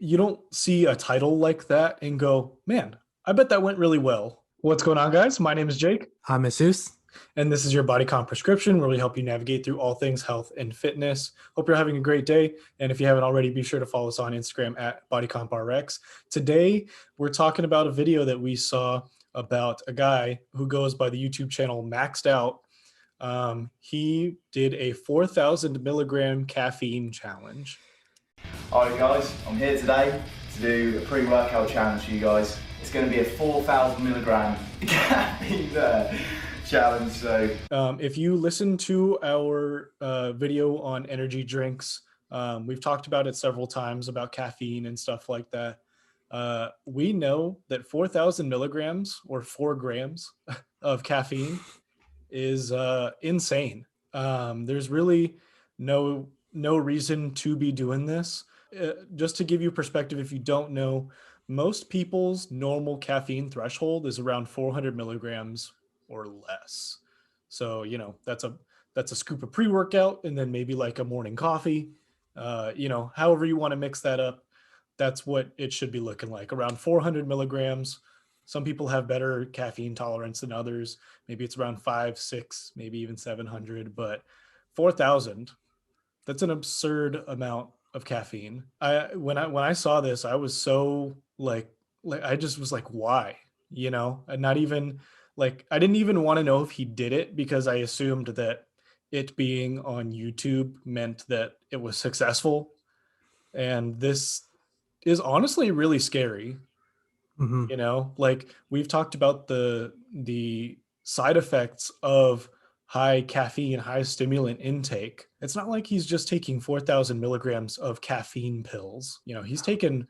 you don't see a title like that and go, man, I bet that went really well. What's going on, guys? My name is Jake, I'm Jesus. and this is your Body Comp Prescription, where we help you navigate through all things health and fitness. Hope you're having a great day. And if you haven't already, be sure to follow us on Instagram at bodycomprx. Today, we're talking about a video that we saw about a guy who goes by the YouTube channel Maxed Out. He did a 4,000 milligram caffeine challenge. Alright guys, I'm here today to do a pre-workout challenge for you guys. It's going to be a 4,000 milligram caffeine challenge. So if you listen to our video on energy drinks, we've talked about it several times about caffeine and stuff like that. We know that 4,000 milligrams or 4 grams of caffeine is insane. There's really no reason to be doing this. Just to give you perspective, if you don't know, most people's normal caffeine threshold is around 400 milligrams or less. So, that's a scoop of pre-workout and then maybe like a morning coffee. However you want to mix that up, that's what it should be looking like, around 400 milligrams. Some people have better caffeine tolerance than others. Maybe it's around 5, 6, maybe even 700, but 4,000, that's an absurd amount of caffeine. When I saw this, I was so like I just was like, why? And not even like, I didn't even want to know if he did it because I assumed that it being on YouTube meant that it was successful. And this is honestly really scary. Mm-hmm. Like we've talked about the side effects of high caffeine, high stimulant intake. It's not like he's just taking 4,000 milligrams of caffeine pills. He's taken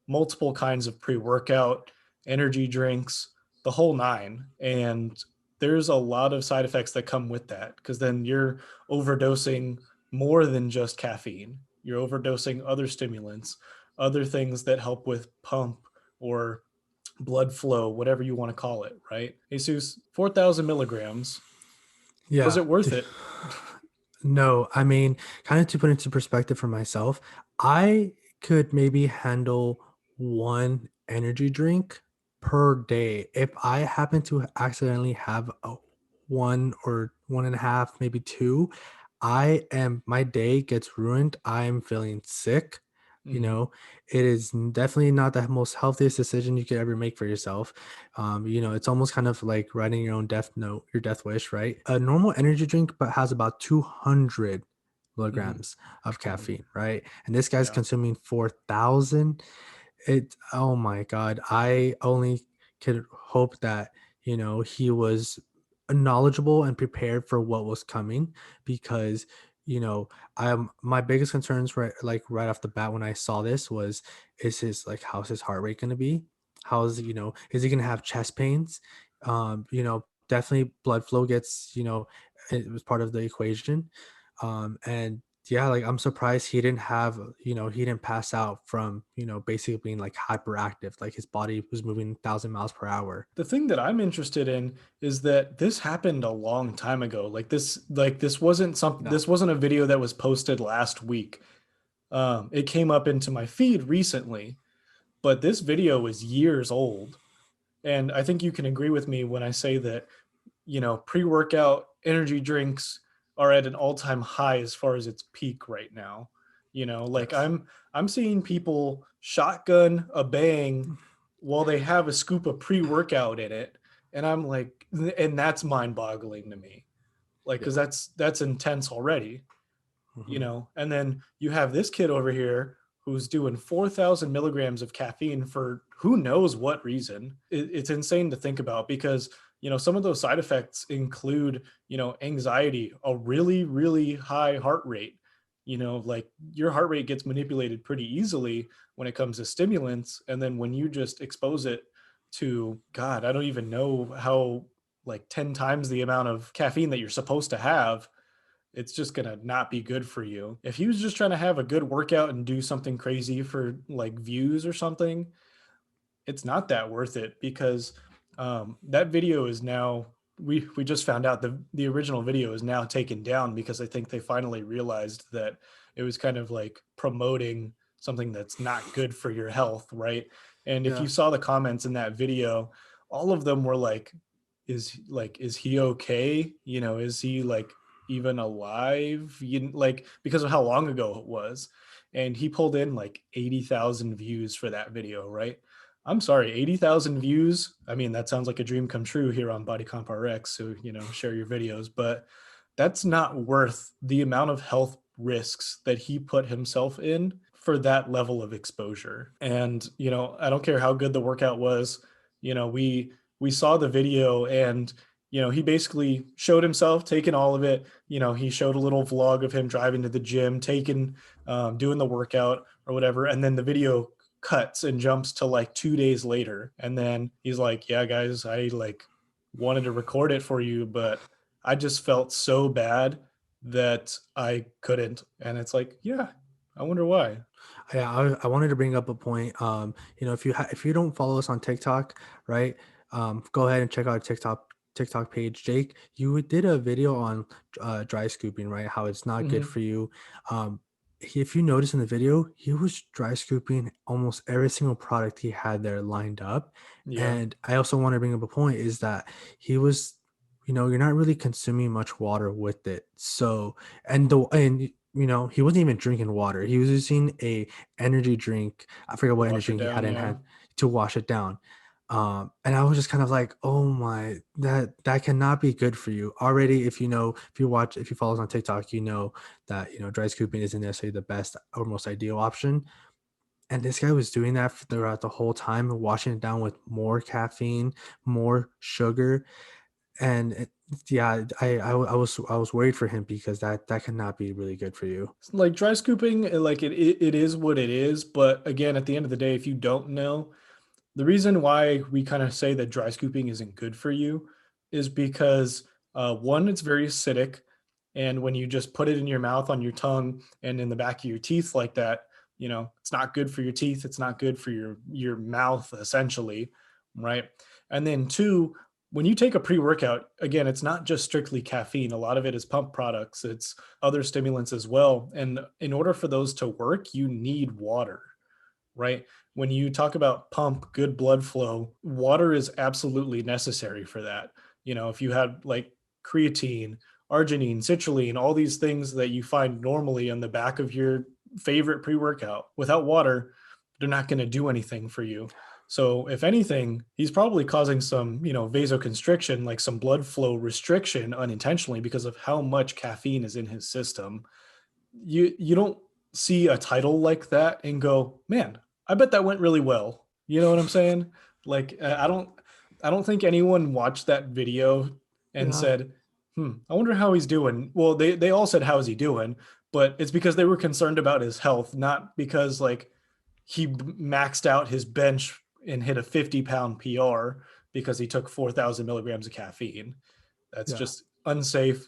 multiple kinds of pre-workout, energy drinks, the whole nine. And there's a lot of side effects that come with that, because then you're overdosing more than just caffeine. You're overdosing other stimulants, other things that help with pump or blood flow, whatever you want to call it, right? Jesus, 4,000 milligrams. Was Yeah. it worth it? No, I mean, kind of to put into perspective for myself, I could maybe handle one energy drink per day. If I happen to accidentally have a one or one and a half, maybe two, my day gets ruined. I'm feeling sick. You Mhm. know, it is definitely not the most healthiest decision you could ever make for yourself. It's almost kind of like writing your own death note, your death wish, right? A normal energy drink but has about 200 Mhm. milligrams of Mhm. caffeine, right? And this guy's Yeah. consuming 4,000. Oh my God. I only could hope that, he was knowledgeable and prepared for what was coming, because, my biggest concerns right off the bat when I saw this was, how's his heart rate going to be? Is he going to have chest pains? Definitely blood flow gets, it was part of the equation. And yeah, like I'm surprised he didn't pass out from, basically being like hyperactive, like his body was moving 1,000 miles per hour. The thing that I'm interested in is that this happened a long time ago. This wasn't something, Yeah. this wasn't a video that was posted last week. It came up into my feed recently, but this video is years old. And I think you can agree with me when I say that, pre-workout energy drinks are at an all-time high as far as its peak right now. Like Yes. I'm seeing people shotgun a bang while they have a scoop of pre-workout in it, and I'm like, and that's mind-boggling to me. Like, because Yeah. that's intense already. Hmm. And then you have this kid over here who's doing 4,000 milligrams of caffeine for who knows what reason. It's insane to think about, because some of those side effects include anxiety, a really really high heart rate. Like your heart rate gets manipulated pretty easily when it comes to stimulants, and then when you just expose it to, god, I don't even know how, like 10 times the amount of caffeine that you're supposed to have, it's just gonna not be good for you. If he was just trying to have a good workout and do something crazy for like views or something, it's not that worth it, because that video is now, we just found out the original video is now taken down, because I think they finally realized that it was kind of like promoting something that's not good for your health, right? And if Yeah. you saw the comments in that video, all of them were like, is he okay? You know, is he like even alive? Like, because of how long ago it was. And he pulled in like 80,000 views for that video, right? I'm sorry, 80,000 views. I mean, that sounds like a dream come true here on BodyComprx. So, you know, share your videos, but that's not worth the amount of health risks that he put himself in for that level of exposure. And, you know, I don't care how good the workout was. You know, we saw the video, and, you know, he basically showed himself taking all of it. You know, he showed a little vlog of him driving to the gym, taking, doing the workout or whatever. And then the video cuts and jumps to like 2 days later. And then he's like, yeah, guys, I like wanted to record it for you, but I just felt so bad that I couldn't. And it's like, yeah, I wonder why. Yeah, I wanted to bring up a point. You know, if you don't follow us on TikTok, right? Go ahead and check out our TikTok page. Jake, you did a video on dry scooping, right? How it's not good Mhm. for you. If you notice in the video, he was dry scooping almost every single product he had there lined up. Yeah. And I also want to bring up a point is that he was, you know, you're not really consuming much water with it. So, and you know, he wasn't even drinking water. He was using a energy drink. I forget To what wash energy it drink he down. had in Yeah. hand to wash it down. And I was just kind of like, oh my, that cannot be good for you. Already, if you follow us on TikTok, you know that, you know, dry scooping isn't necessarily the best or most ideal option. And this guy was doing that throughout the whole time, washing it down with more caffeine, more sugar, and yeah, I was worried for him because that cannot be really good for you. Like dry scooping, like it is what it is. But again, at the end of the day, if you don't know, the reason why we kind of say that dry scooping isn't good for you is because one, it's very acidic. And when you just put it in your mouth, on your tongue, and in the back of your teeth like that, you know, it's not good for your teeth. It's not good for your mouth, essentially, right? And then two, when you take a pre-workout, again, it's not just strictly caffeine. A lot of it is pump products. It's other stimulants as well. And in order for those to work, you need water, right? When you talk about pump, good blood flow, water is absolutely necessary for that. You know, if you had like creatine, arginine, citrulline, all these things that you find normally on the back of your favorite pre-workout, without water, they're not going to do anything for you. So if anything, he's probably causing some, you know, vasoconstriction, like some blood flow restriction unintentionally because of how much caffeine is in his system. You don't see a title like that and go, man, I bet that went really well. You know what I'm saying? Like I don't think anyone watched that video and Yeah, said, I wonder how he's doing. Well, they all said, how's he doing? But it's because they were concerned about his health, not because like he maxed out his bench and hit a 50-pound PR because he took 4,000 milligrams of caffeine. That's yeah, just unsafe,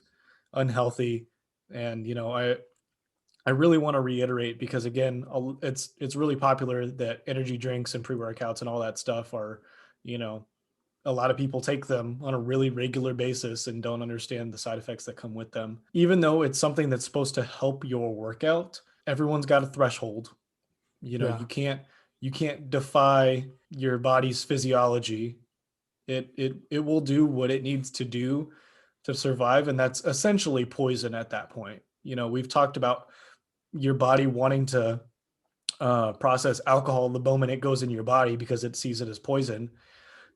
unhealthy. And, you know, I really want to reiterate, because again, it's really popular that energy drinks and pre-workouts and all that stuff are, you know, a lot of people take them on a really regular basis and don't understand the side effects that come with them. Even though it's something that's supposed to help your workout, everyone's got a threshold. You know, yeah. you can't defy your body's physiology. It will do what it needs to do to survive, and that's essentially poison at that point. You know, we've talked about your body wanting to process alcohol the moment it goes in your body because it sees it as poison.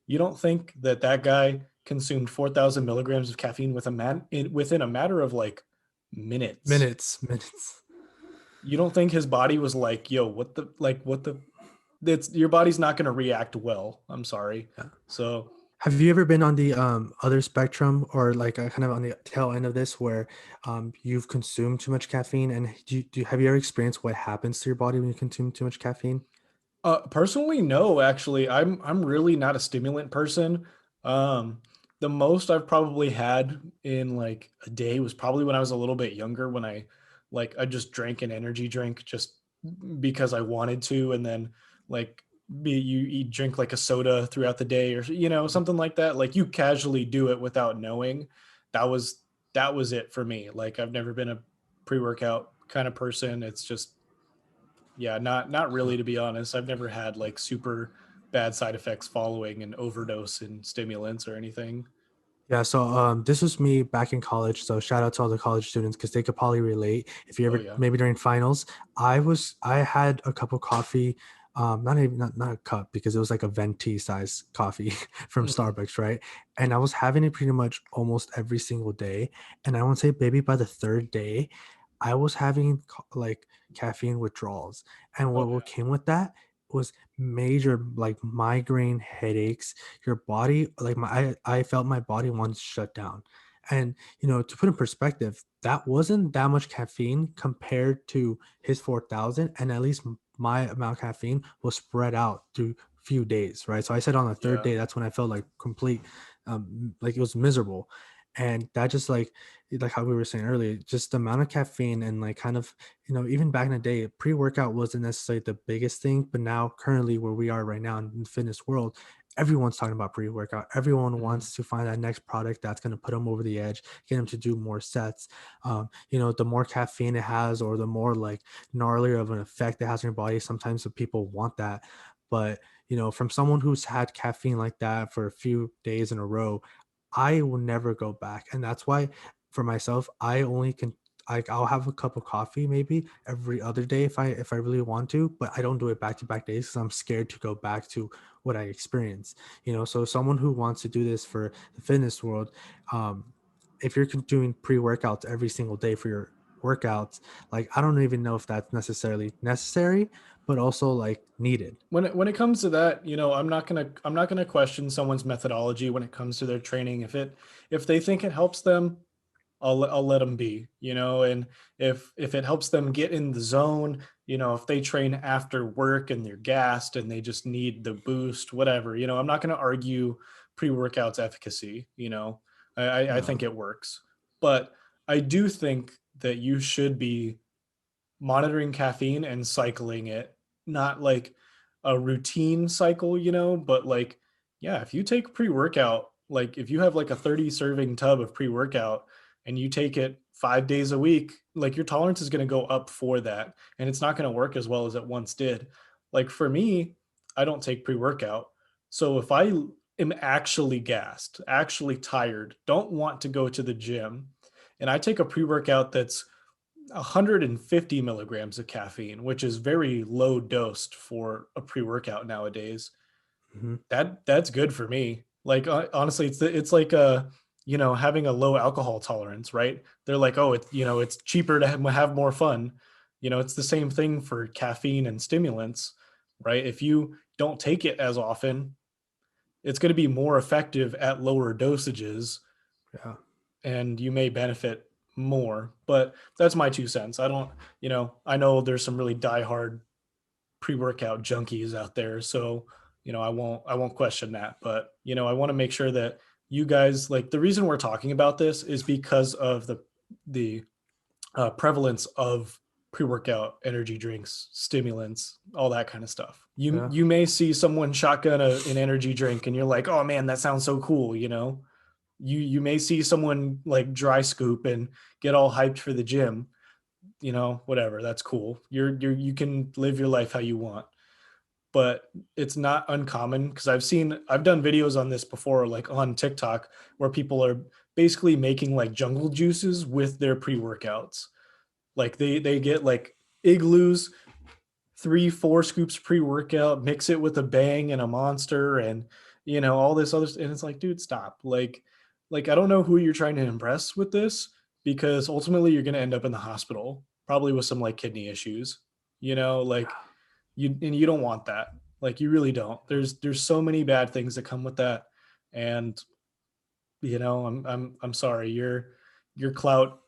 You don't think that that guy consumed 4,000 milligrams of caffeine within a matter of like minutes? Minutes. You don't think his body was like, yo, what the, it's, your body's not going to react well. I'm sorry. Yeah. So Have you ever been on the other spectrum, or like kind of on the tail end of this, where you've consumed too much caffeine, and have you ever experienced what happens to your body when you consume too much caffeine? personally, no, actually, I'm really not a stimulant person. Um, the most I've probably had in like a day was probably when I was a little bit younger, when I just drank an energy drink just because I wanted to, and then like you drink like a soda throughout the day, or you know, something like that. Like you casually do it without knowing. That was that was it for me. Like I've never been a pre-workout kind of person. It's just Yeah, not really, to be honest. I've never had like super bad side effects following an overdose in stimulants or anything. Yeah, so this was me back in college. So shout out to all the college students because they could probably relate. If you Oh ever yeah. maybe during finals, I had a cup of coffee, not even not a cup because it was like a venti size coffee from Mhm. Starbucks, right? And I was having it pretty much almost every single day. And I want to say maybe by the third day, I was having like caffeine withdrawals. And Oh what yeah. came with that was major like migraine headaches. Your body, like I felt my body wanted to shut down. And to put in perspective, that wasn't that much caffeine compared to his 4,000, and at least my amount of caffeine was spread out through few days, right? So I said on the third Yeah. day, that's when I felt like complete, like it was miserable. And that just like how we were saying earlier, just the amount of caffeine and like kind of, even back in the day, pre-workout wasn't necessarily the biggest thing, but now currently where we are right now in the fitness world, everyone's talking about pre-workout. Everyone Mhm. wants to find that next product that's going to put them over the edge, get them to do more sets. The more caffeine it has, or the more like gnarlier of an effect it has on your body, sometimes the people want that. But from someone who's had caffeine like that for a few days in a row, I will never go back. And that's why for myself, I only can, like, I'll have a cup of coffee maybe every other day if I really want to, but I don't do it back to back days because I'm scared to go back to what I experienced. So someone who wants to do this for the fitness world, if you're doing pre-workouts every single day for your workouts, like I don't even know if that's necessarily necessary, but also like needed. When it comes to that, I'm not gonna question someone's methodology when it comes to their training. If they think it helps them, I'll let them be, and if it helps them get in the zone, if they train after work and they're gassed and they just need the boost, whatever, I'm not going to argue pre-workout's efficacy. I Yeah. think it works, but I do think that you should be monitoring caffeine and cycling it, not like a routine cycle, but like, yeah, if you take pre-workout, like if you have like a 30 serving tub of pre-workout and you take it 5 days a week, like your tolerance is going to go up for that. And it's not going to work as well as it once did. Like for me, I don't take pre-workout. So if I am actually gassed, actually tired, don't want to go to the gym, and I take a pre-workout that's 150 milligrams of caffeine, which is very low dosed for a pre-workout nowadays. Mhm. That's good for me. Like honestly, it's like having a low alcohol tolerance, right? They're like, oh, it's cheaper to have more fun. It's the same thing for caffeine and stimulants, right? If you don't take it as often, it's going to be more effective at lower dosages Yeah. and you may benefit more. But that's my 2 cents. I don't, I know there's some really diehard pre-workout junkies out there, so I won't question that. But I want to make sure that you guys, like, the reason we're talking about this is because of the prevalence of pre-workout energy drinks, stimulants, all that kind of stuff. you Yeah. you may see someone shotgun an energy drink and you're like, oh man, that sounds so cool. You may see someone like dry scoop and get all hyped for the gym, whatever, that's cool. You can live your life how you want. But it's not uncommon because I've done videos on this before, like on TikTok, where people are basically making like jungle juices with their pre-workouts. Like they get like igloos, 3 4 scoops pre-workout, mix it with a bang and a monster, and all this other, and it's like, dude, stop. Like I don't know who you're trying to impress with this, because ultimately you're going to end up in the hospital probably with some like kidney issues, like you don't want that. Like you really don't. There's so many bad things that come with that. And I'm sorry, your clout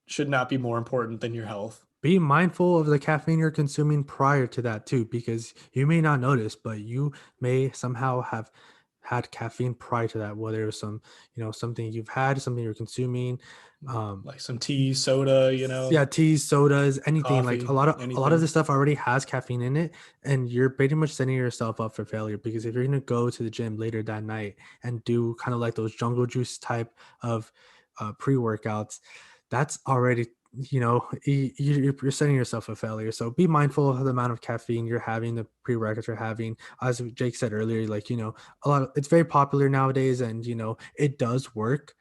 should not be more important than your health. Be mindful of the caffeine you're consuming prior to that too, because you may not notice, but you may somehow have had caffeine prior to that, whether it's something you've had, something you're consuming. um Like some tea, soda, yeah, teas, sodas, anything. Like a coffee, lot of a lot of anything. this stuff already has caffeine in it, and you're pretty much setting yourself up for failure, because if you're going to go to the gym later that night and do kind of like those jungle juice type of pre-workouts, that's already you're setting yourself a failure. So be mindful of the amount of caffeine you're having, the pre-workouts you're having. As Jake said earlier, like, it's very popular nowadays, and it does work,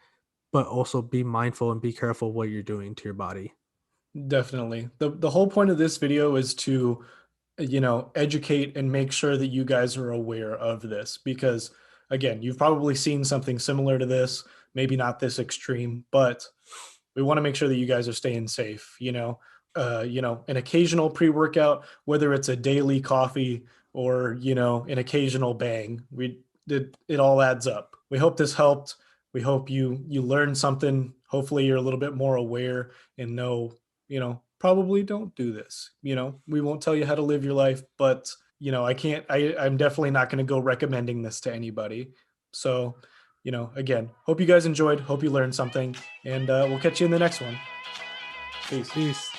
but also be mindful and be careful what you're doing to your body. Definitely. The whole point of this video is to, educate and make sure that you guys are aware of this, because again, you've probably seen something similar to this, maybe not this extreme, but we want to make sure that you guys are staying safe. An occasional pre-workout, whether it's a daily coffee or an occasional bang, it all adds up. We hope this helped. We hope you learned something. Hopefully you're a little bit more aware and know, probably don't do this. We won't tell you how to live your life, but I'm definitely not going to go recommending this to anybody. So, again, hope you guys enjoyed, hope you learned something, and we'll catch you in the next one. Peace. Peace.